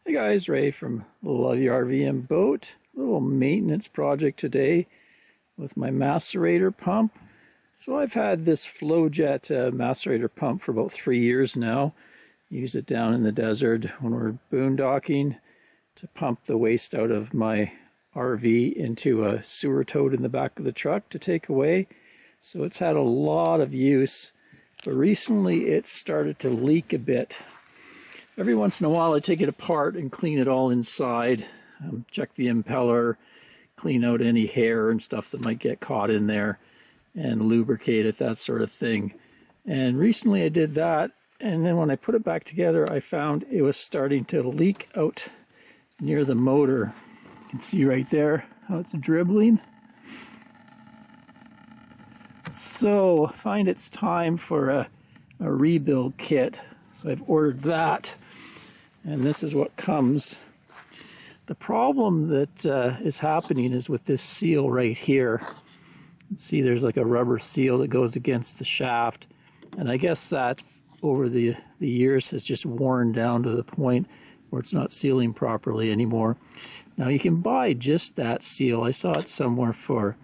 Hey guys, Ray from Love Your RV and Boat. A little maintenance project today with my macerator pump. So I've had this FlowJet macerator pump for about 3 years now. Use it down in the desert when we're boondocking to pump the waste out of my RV into a sewer tote in the back of the truck to take away. So it's had a lot of use, but recently it started to leak a bit. Every once in a while I take it apart and clean it all inside, check the impeller, clean out any hair and stuff that might get caught in there, and lubricate it, that sort of thing. And recently I did that, and then when I put it back together I found it was starting to leak out near the motor. You can see right there how it's dribbling. So I find it's time for a rebuild kit. So I've ordered that, and this is what comes. The problem that is happening is with this seal right here. See, there's like a rubber seal that goes against the shaft, and I guess that over the years has just worn down to the point where it's not sealing properly anymore. Now you can buy just that seal. I saw it somewhere for,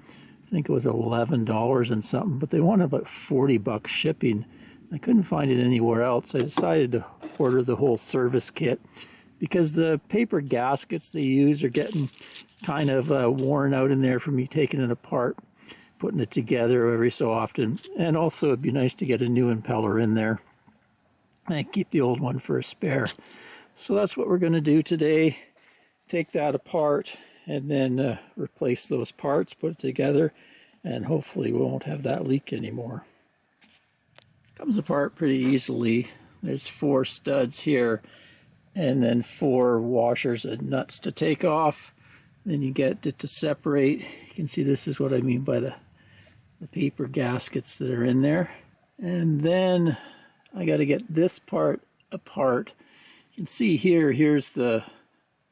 I think it was $11 and something, but they want about 40 bucks shipping. I couldn't find it anywhere else. I decided to order the whole service kit because the paper gaskets they use are getting kind of worn out in there from me taking it apart, putting it together every so often. And also it'd be nice to get a new impeller in there and keep the old one for a spare. So that's what we're going to do today. Take that apart and then replace those parts, put it together, and hopefully we won't have that leak anymore. Comes apart pretty easily. There's 4 studs here and then 4 washers and nuts to take off. Then you get it to separate. You can see this is what I mean by the paper gaskets that are in there. And then I got to get this part apart. You can see here's the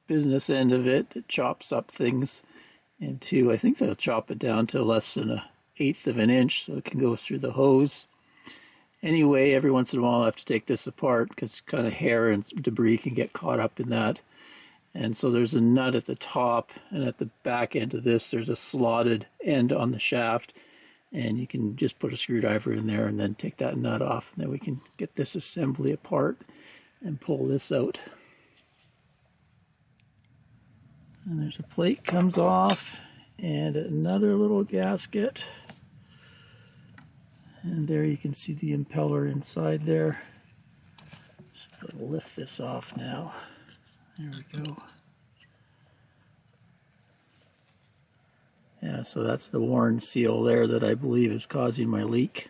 business end of it that chops up things into, I think they'll chop it down to less than 1/8 of an inch so it can go through the hose. Anyway, every once in a while I have to take this apart because kind of hair and debris can get caught up in that. And so there's a nut at the top, and at the back end of this there's a slotted end on the shaft, and you can just put a screwdriver in there and then take that nut off, and then we can get this assembly apart and pull this out. And there's a plate comes off and another little gasket. And there you can see the impeller inside there. Just gonna lift this off now. There we go. Yeah, so that's the worn seal there that I believe is causing my leak.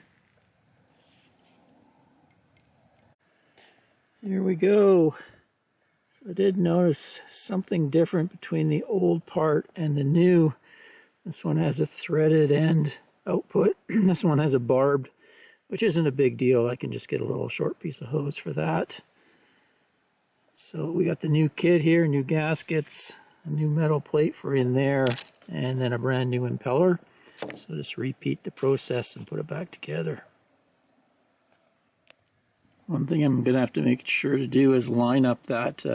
Here we go. So I did notice something different between the old part and the new. This one has a threaded end output. This one has a barbed, which isn't a big deal. I can just get a little short piece of hose for that. So we got the new kit here, new gaskets, a new metal plate for in there, and then a brand new impeller. So just repeat the process and put it back together. One thing I'm going to have to make sure to do is line up that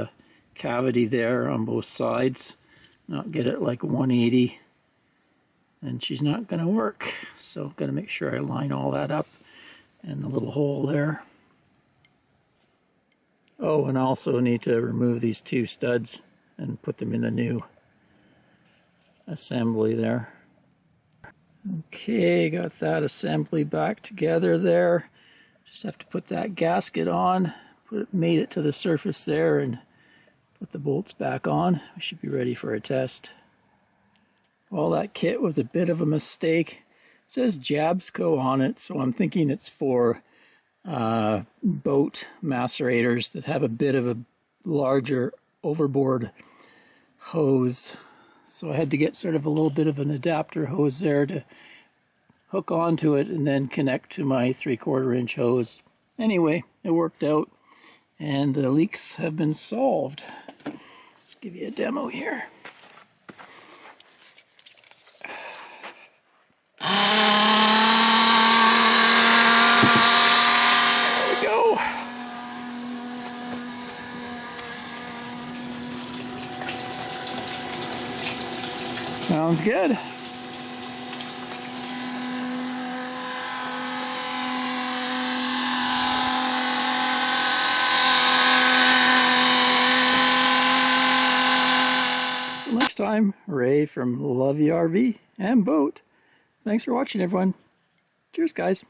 cavity there on both sides, not get it like 180. And she's not going to work. So got to make sure I line all that up and the little hole there. Oh, and I also need to remove these 2 studs and put them in the new assembly there. Okay, got that assembly back together there. Just have to put that gasket on, made it to the surface there, and put the bolts back on. We should be ready for a test. Well, that kit was a bit of a mistake. It says Jabsco on it, so I'm thinking it's for boat macerators that have a bit of a larger overboard hose. So I had to get sort of a little bit of an adapter hose there to hook onto it and then connect to my 3/4 inch hose. Anyway, it worked out and the leaks have been solved. Let's give you a demo here. Sounds good. Until next time, Ray from Love You RV and Boat. Thanks for watching, everyone. Cheers, guys.